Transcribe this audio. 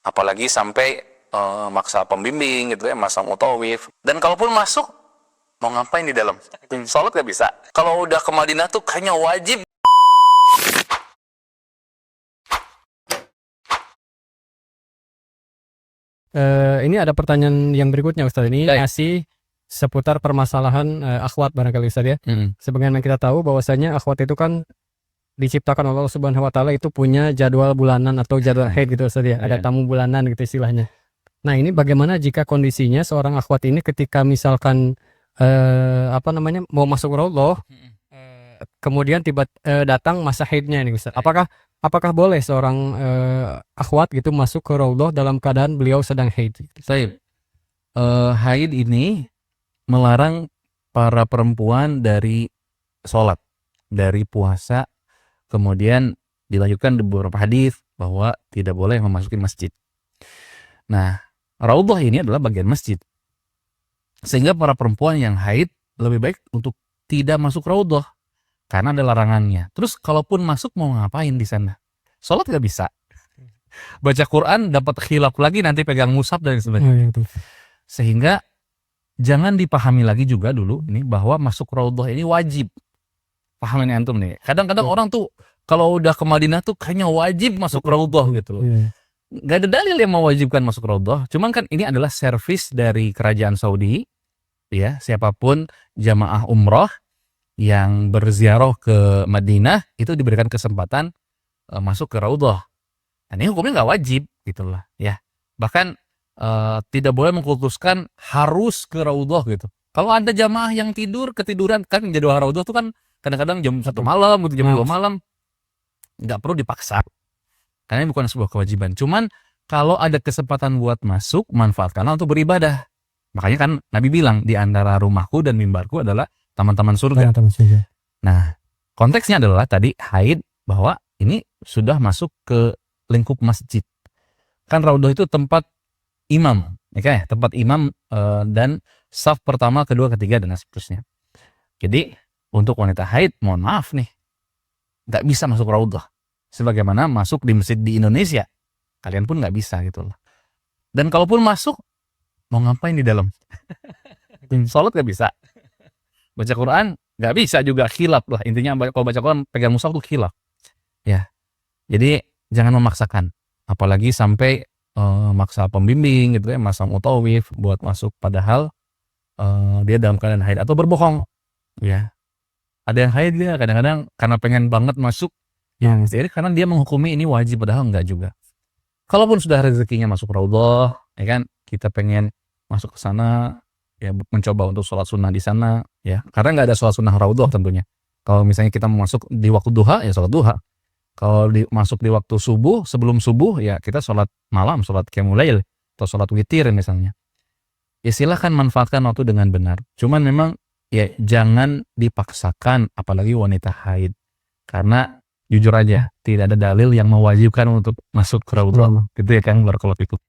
apalagi sampai maksa pembimbing gitu ya, masang mutawif. Dan kalaupun masuk, mau ngapain di dalam? Sholat gak bisa. Kalau udah ke Madinah tuh kayaknya wajib. Ini ada pertanyaan yang berikutnya Ustaz. Ini Baik. masih seputar permasalahan akhwat barangkali Ustaz ya. Sebagaimana kita tahu bahwasanya akhwat itu kan diciptakan oleh Allah Subhanahu wa taala, itu punya jadwal bulanan atau jadwal haid gitu Ustaz ya. Ada tamu bulanan gitu istilahnya. Nah, ini bagaimana jika kondisinya seorang akhwat ini ketika misalkan mau masuk raudhah, kemudian datang masa haidnya nih Ustaz. Apakah boleh seorang akhwat gitu masuk ke raudhah dalam keadaan beliau sedang haid? Baik. Haid ini melarang para perempuan dari sholat, dari puasa, kemudian dilanjutkan di beberapa hadis bahwa tidak boleh memasuki masjid. Nah, raudhah ini adalah bagian masjid, sehingga para perempuan yang haid lebih baik untuk tidak masuk raudhah karena ada larangannya. Terus kalaupun masuk mau ngapain di sana? Sholat gak bisa. Baca Quran dapat khilaf lagi, nanti pegang mushaf dan sebagainya. Sehingga jangan dipahami lagi juga dulu ini bahwa masuk raudhah ini wajib. Pahamin antum nih. Kadang-kadang orang tuh kalau udah ke Madinah tuh kayaknya wajib masuk raudhah gitu loh. Gak ada dalil yang mewajibkan masuk raudhah. Cuman kan ini adalah servis dari kerajaan Saudi. Ya, siapapun jamaah umroh yang berziarah ke Madinah itu diberikan kesempatan masuk ke raudhah. Dan ini hukumnya nggak wajib gitulah ya. Bahkan tidak boleh mengkultuskan harus ke raudhah gitu. Kalau ada jamaah yang ketiduran kan, jadwal raudhah tuh kan kadang-kadang jam 1 malam gitu, jam 2 malam, nggak perlu dipaksa karena ini bukan sebuah kewajiban. Cuman kalau ada kesempatan buat masuk, manfaatkanlah untuk beribadah. Makanya kan Nabi bilang di antara rumahku dan mimbarku adalah taman-taman surga. Nah, konteksnya adalah tadi haid, bahwa ini sudah masuk ke lingkup masjid. Kan raudhah itu tempat imam, ya, tempat imam dan saf pertama, kedua, ketiga dan seterusnya. Jadi untuk wanita haid, mohon maaf nih, nggak bisa masuk raudhah. Sebagaimana masuk di masjid di Indonesia, kalian pun nggak bisa gitu loh. Dan kalaupun masuk, mau ngapain di dalam? Sholat nggak bisa. Baca Quran nggak bisa juga, khilaf lah intinya. Kalau baca Quran pegang mushaf tuh khilaf ya. Jadi jangan memaksakan, apalagi sampai maksa pembimbing gitu ya, masang mutawif buat masuk, padahal dia dalam keadaan haid atau berbohong ya. Ada yang haid dia kadang-kadang karena pengen banget masuk ya, jadi karena dia menghukumi ini wajib, padahal enggak juga. Kalaupun sudah rezekinya masuk raudhah ya kan, kita pengen masuk ke sana ya, mencoba untuk sholat sunnah di sana ya, karena nggak ada sholat sunnah raudhah tentunya. Kalau misalnya kita mau masuk di waktu duha ya sholat duha. Kalau masuk di waktu subuh, sebelum subuh ya kita sholat malam, sholat qiyamul lail atau sholat witir misalnya. Ya silahkan manfaatkan waktu dengan benar. Cuman memang ya jangan dipaksakan, apalagi wanita haid. Karena jujur aja tidak ada dalil yang mewajibkan untuk masuk ke raudhah. Gitu ya kan, barakallahu fikum.